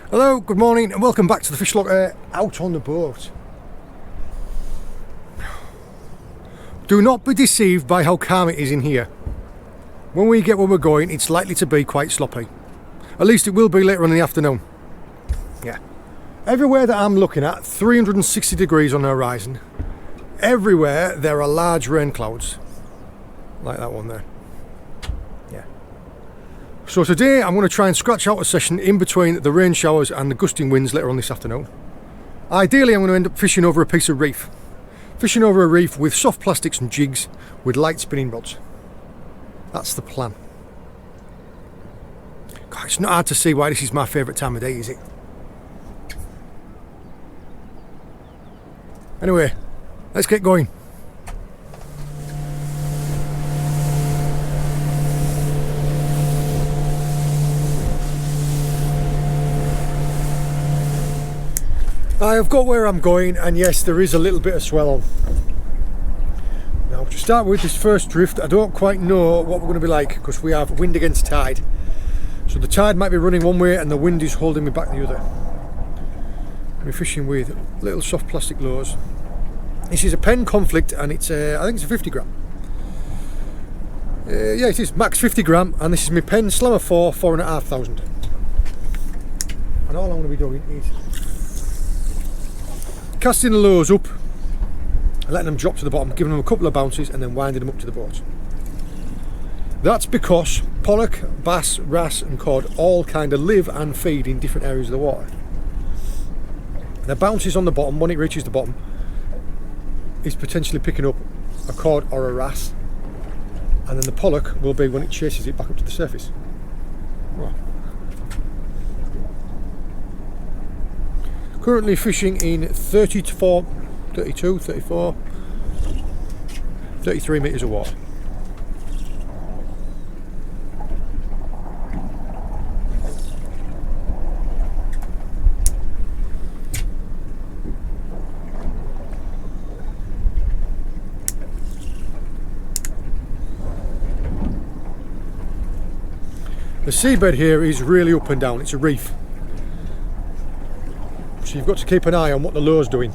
Hello, good morning and welcome back to the Fish Locker out on the boat. Do not be deceived by how calm it is in here. When we get where we're going, it's likely to be quite sloppy. At least it will be later on in the afternoon. Yeah. Everywhere that I'm looking at, 360 degrees on the horizon. Everywhere there are large rain clouds. Like that one there. Yeah. So today I'm going to try and scratch out a session in between the rain showers and the gusting winds later on this afternoon. Ideally I'm going to end up fishing over a piece of reef. Fishing over a reef with soft plastics and jigs with light spinning rods. That's the plan. God, it's not hard to see why this is my favourite time of day, is it? Anyway, let's get going. I've got where I'm going, and yes, there is a little bit of swell on. Now, to start with this first drift, I don't quite know what we're going to be like because we have wind against tide. So the tide might be running one way and the wind is holding me back the other. We're fishing with little soft plastic lures. This is a Pen Conflict and it's I think it's a 50 gram. Yeah, it is max 50 gram, and this is my Pen Slammer 4.5,000. And all I'm going to be doing is casting the lures up and letting them drop to the bottom, giving them a couple of bounces and then winding them up to the boat. That's because pollock, bass, wrasse and cod all kind of live and feed in different areas of the water. The bounces on the bottom, when it reaches the bottom, is potentially picking up a cod or a wrasse, and then the pollock will be when it chases it back up to the surface. Right. Currently fishing in 32, 34, 33 metres of water. The seabed here is really up and down, it's a reef. So you've got to keep an eye on what the lure's doing,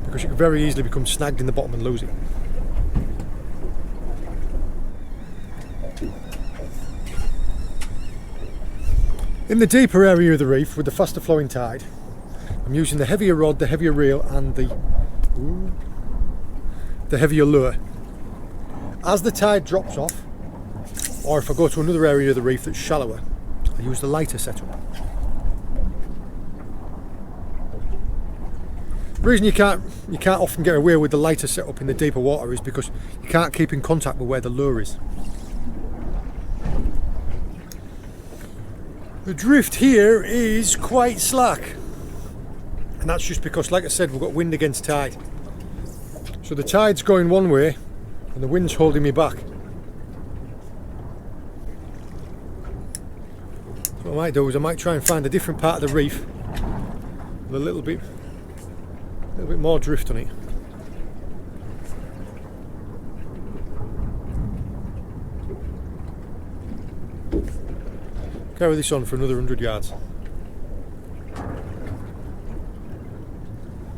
because you can very easily become snagged in the bottom and lose it. In the deeper area of the reef with the faster flowing tide, I'm using the heavier rod, the heavier reel and the heavier lure. As the tide drops off, or if I go to another area of the reef that's shallower, I use the lighter setup. The reason you can't often get away with the lighter setup in the deeper water is because you can't keep in contact with where the lure is. The drift here is quite slack, and that's just because, like I said, we've got wind against tide. So the tide's going one way and the wind's holding me back. So what I might do is I might try and find a different part of the reef with a little bit more drift on it. Carry this on for another 100 yards.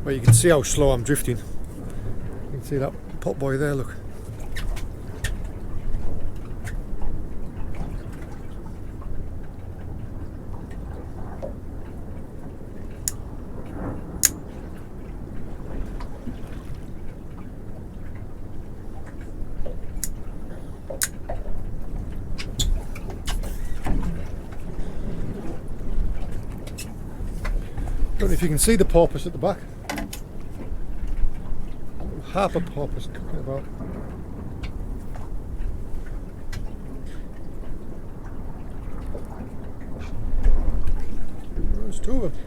Well, you can see how slow I'm drifting. You can see that pot boy there, look. I don't know if you can see the porpoise at the back. Harper porpoise cooking about. There's two of them.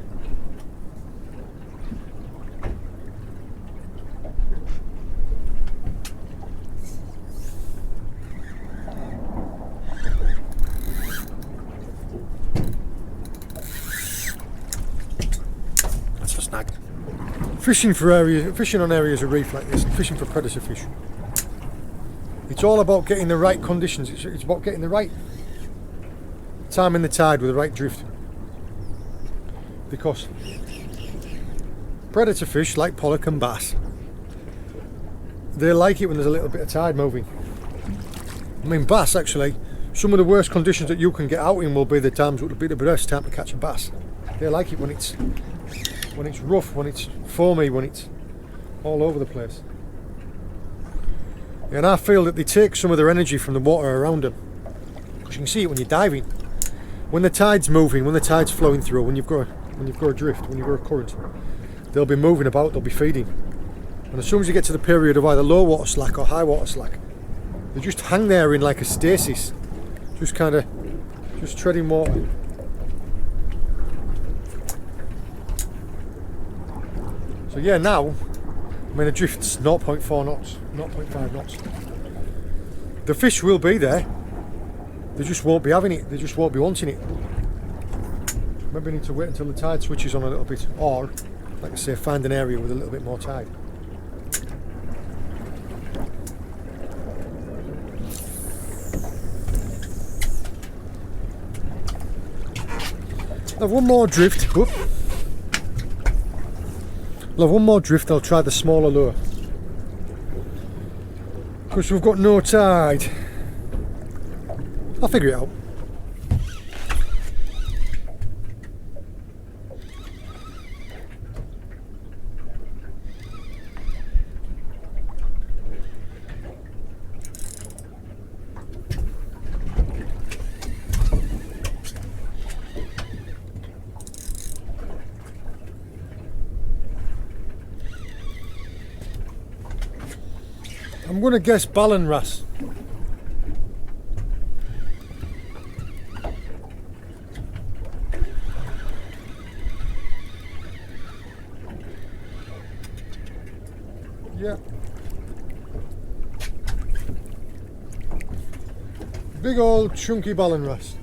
Fishing on areas of reef like this, fishing for predator fish. It's all about getting the right conditions. It's about getting the right time in the tide with the right drift. because predator fish like pollock and bass, they like it when there's a little bit of tide moving. I mean, bass actually, some of the worst conditions that you can get out in will be the times it will be the best time to catch a bass. They like it when it's rough, when it's foamy, when it's all over the place. And I feel that they take some of their energy from the water around them, because you can see it when you're diving. When the tide's moving, when the tide's flowing through, when you've got a drift, when you've got a current, they'll be moving about, they'll be feeding. And as soon as you get to the period of either low water slack or high water slack, they just hang there in like a stasis, just treading water. So yeah, now, I mean, the drift's 0.4 knots, 0.5 knots. The fish will be there, they just won't be having it, they just won't be wanting it. Maybe we need to wait until the tide switches on a little bit, or, like I say, find an area with a little bit more tide. I'll have one more drift. Whoop. I'll have one more drift, I'll try the smaller lure. Because we've got no tide. I'll figure it out. I'm going to guess ballan wrasse. Yeah. Big old chunky ballan wrasse.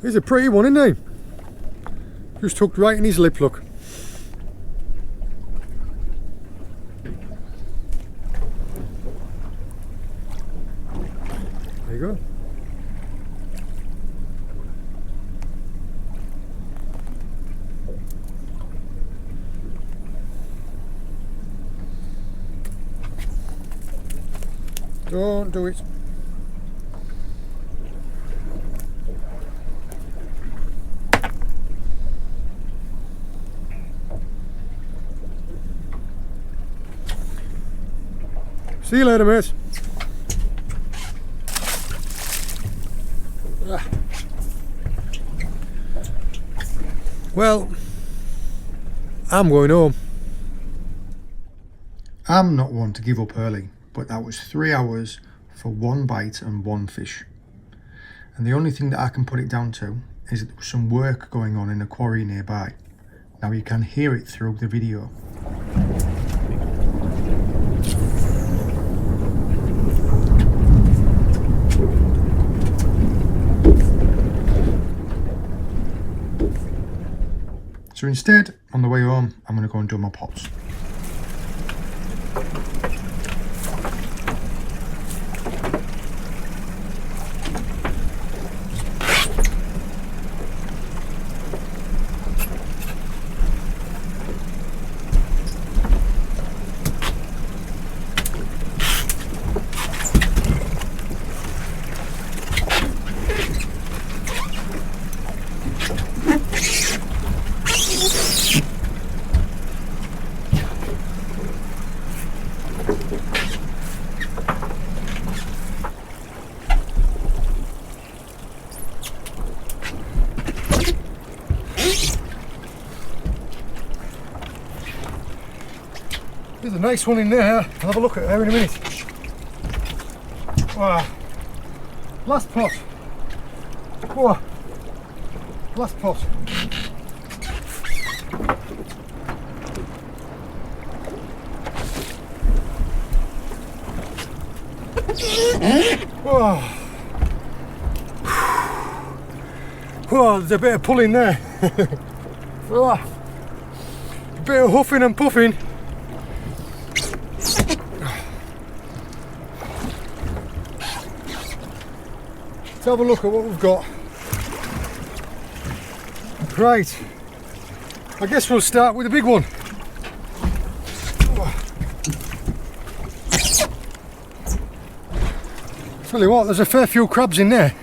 He's a pretty one, isn't he? Just hooked right in his lip, look. There you go. Don't do it. See you later, mate. Well, I'm going home. I'm not one to give up early, but that was 3 hours for one bite and one fish. And the only thing that I can put it down to is that there was some work going on in a quarry nearby. Now you can hear it through the video. So instead, on the way home, I'm going to go and do my pots. There's a nice one in there. I'll have a look at her in a minute. Wow. Last pot. Whoa. Last pot. Whoa. Whoa, there's a bit of pull in there. Oh, a bit of huffing and puffing. Let's have a look at what we've got. Right, I guess we'll start with the big one. Tell you what, there's a fair few crabs in there.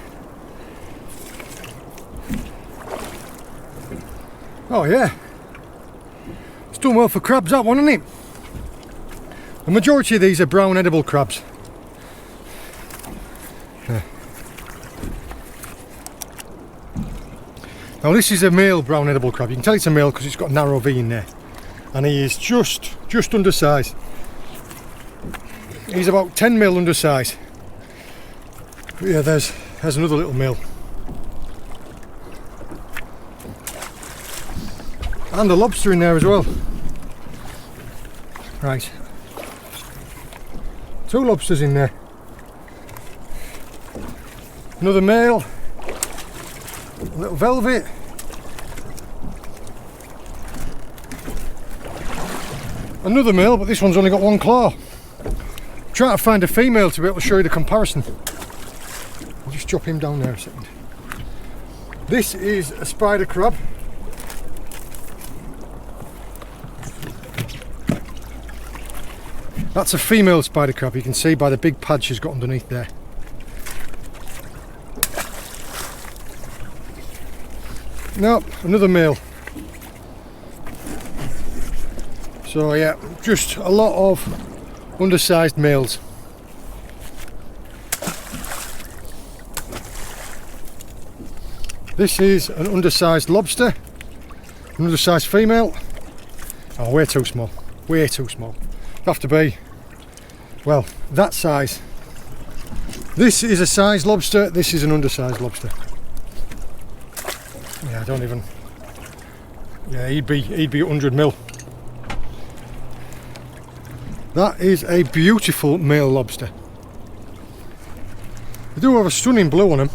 Oh yeah, it's done well for crabs, that one, isn't it? The majority of these are brown edible crabs. Yeah. Now this is a male brown edible crab. You can tell it's a male because it's got a narrow V in there, and he is just undersized. He's about 10 mil undersized. But yeah, there's another little male. And a lobster in there as well. Right. 2 lobsters in there. Another male. A little velvet. Another male, but this one's only got 1 claw. I'm trying to find a female to be able to show you the comparison. I'll just drop him down there a second. This is a spider crab. That's a female spider crab, you can see by the big pad she's got underneath there. No, another male. So yeah, just a lot of undersized males. This is an undersized lobster, an undersized female. Oh, way too small, way too small. Have to be, well, that size. This is a size lobster, this is an undersized lobster. Yeah, I don't even, yeah, he'd be 100 mil. That is a beautiful male lobster. They do have a stunning blue on them.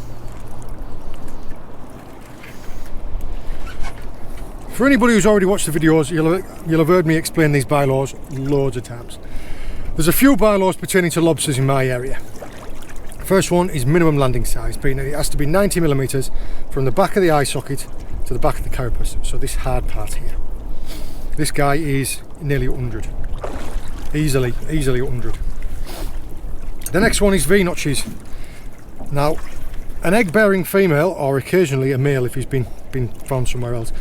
For anybody who's already watched the videos, you'll have heard me explain these bylaws loads of times. There's a few bylaws pertaining to lobsters in my area. First one is minimum landing size, being it has to be 90 millimeters from the back of the eye socket to the back of the carapace, so this hard part here. This guy is nearly 100. Easily 100. The next one is V-notches. Now, an egg-bearing female, or occasionally a male if he's been found somewhere else,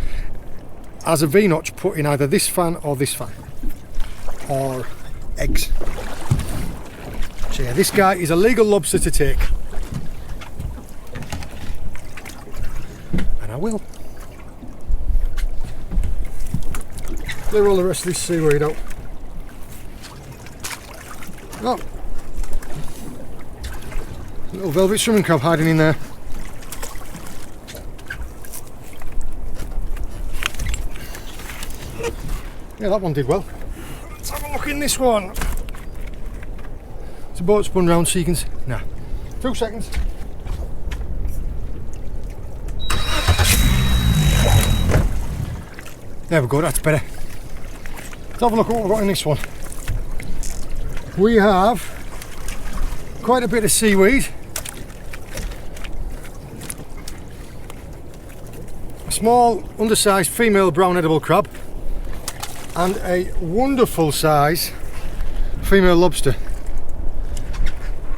has a V-notch put in either this fan or this fan, or eggs. So yeah, this guy is a legal lobster to take, and I will. Clear all the rest of this seaweed out. Oh, little velvet swimming crab hiding in there. Yeah, that one did well. Let's have a look in this one. It's a boat spun round so you can see. Nah, 2 seconds. There we go, that's better. Let's have a look at what we've got in this one. We have quite a bit of seaweed. A small, undersized female brown edible crab. And a wonderful size female lobster.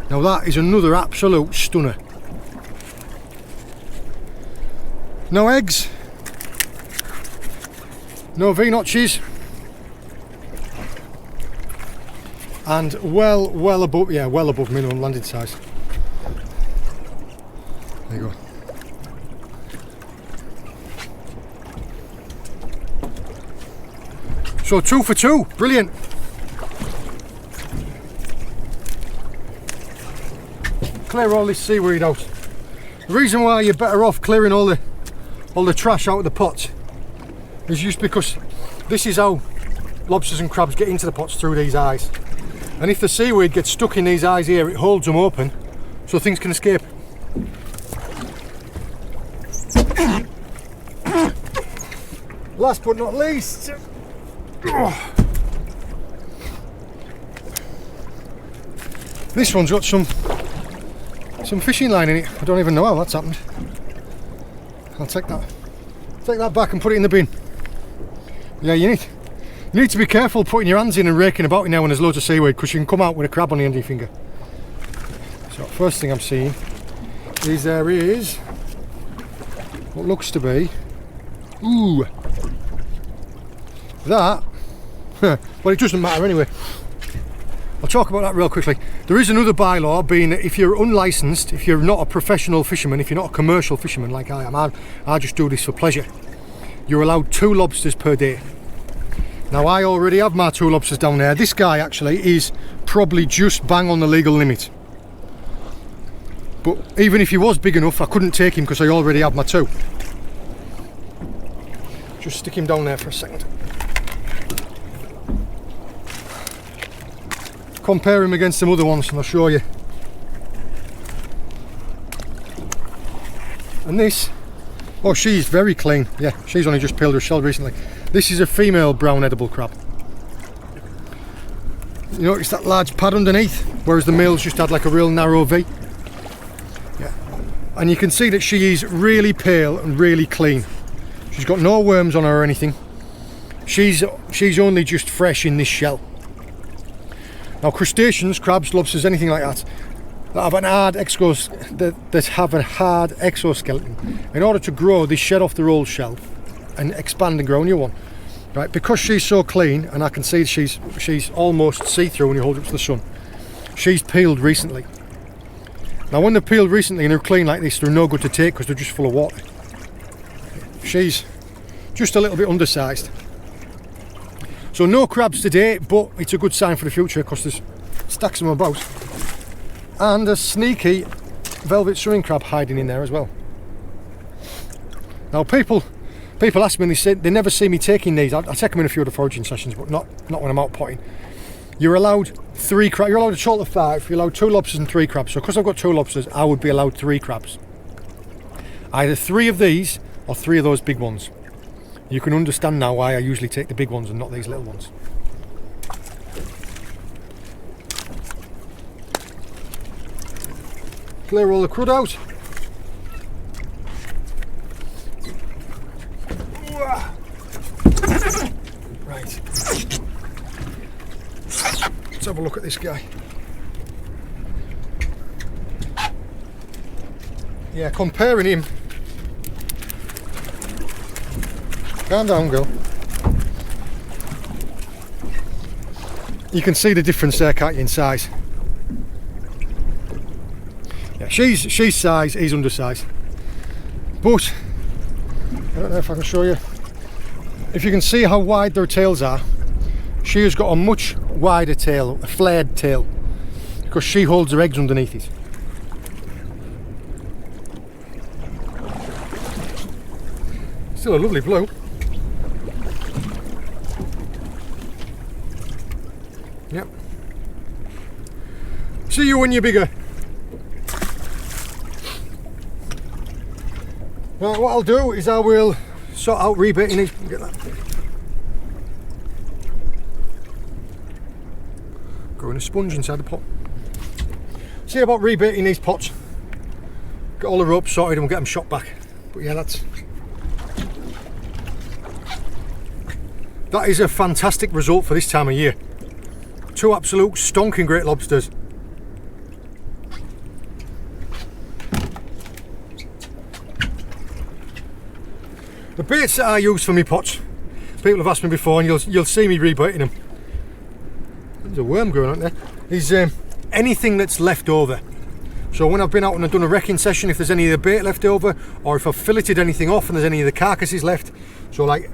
Now that is another absolute stunner. No eggs, no V-notches, and well above minimum landing size. There you go. So 2 for 2, brilliant. Clear all this seaweed out. The reason why you're better off clearing all the trash out of the pots is just because this is how lobsters and crabs get into the pots, through these eyes. And if the seaweed gets stuck in these eyes here, it holds them open so things can escape. last but not least, this one's got some fishing line in it. I don't even know how that's happened. I'll take that back and put it in the bin. Yeah, you need to be careful putting your hands in and raking about in there when there's loads of seaweed, because you can come out with a crab on the end of your finger. So first thing I'm seeing is there is what looks to be, ooh, that, well, it doesn't matter anyway. I'll talk about that real quickly. There is another bylaw, being that if you're unlicensed, if you're not a professional fisherman, if you're not a commercial fisherman like I am, I just do this for pleasure, you're allowed 2 lobsters per day. Now I already have my 2 lobsters down there. This guy actually is probably just bang on the legal limit. But even if he was big enough, I couldn't take him because I already have my 2. Just stick him down there for a second. Compare him against some other ones and I'll show you. And this, oh, she's very clean. Yeah, she's only just peeled her shell recently. This is a female brown edible crab. You notice that large pad underneath, whereas the males just had like a real narrow V. Yeah, and you can see that she is really pale and really clean. She's got no worms on her or anything. She's only just fresh in this shell. Now crustaceans, crabs, lobsters, anything like that have a hard exoskeleton. In order to grow, they shed off their old shell and expand and grow a new one. Right, because she's so clean, and I can see she's almost see-through when you hold her up to the sun. She's peeled recently. Now when they're peeled recently and they're clean like this, they're no good to take because they're just full of water. She's just a little bit undersized. So no crabs today, but it's a good sign for the future because there's stacks of them about. And a sneaky velvet swimming crab hiding in there as well. Now people ask me, and they say they never see me taking these. I take them in a few of the foraging sessions, but not when I'm out potting. You're allowed 3 crabs. You're allowed a total of 5. You're allowed 2 lobsters and 3 crabs. So because I've got 2 lobsters, I would be allowed 3 crabs. Either 3 of these or 3 of those big ones. You can understand now why I usually take the big ones and not these little ones. Clear all the crud out. Right. Let's have a look at this guy. Yeah, comparing him. Calm down, girl. You can see the difference there, can't you, in size? Yeah, she's size, he's undersized. But I don't know if I can show you. If you can see how wide their tails are, she has got a much wider tail, a flared tail, because she holds her eggs underneath it. Still a lovely blue. Yep. See you when you're bigger. Right, what I'll do is I will sort out rebaiting these. Get that. Growing a sponge inside the pot. See about rebaiting these pots. Get all the ropes sorted and we'll get them shot back. But yeah, that is a fantastic result for this time of year. 2 absolute stonking great lobsters. The baits that I use for my pots, people have asked me before, and you'll see me rebaiting them. There's a worm growing out there. Is anything that's left over. So when I've been out and I've done a wrecking session, if there's any of the bait left over, or if I've filleted anything off and there's any of the carcasses left, so like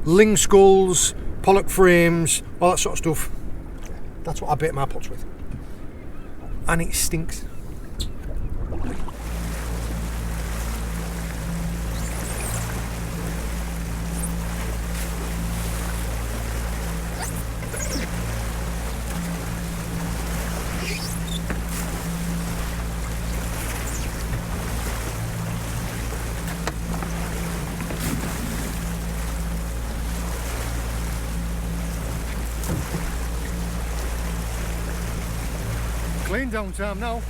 ling skulls, pollock frames, all that sort of stuff, that's what I bait my pots with. And it stinks. laying down time now.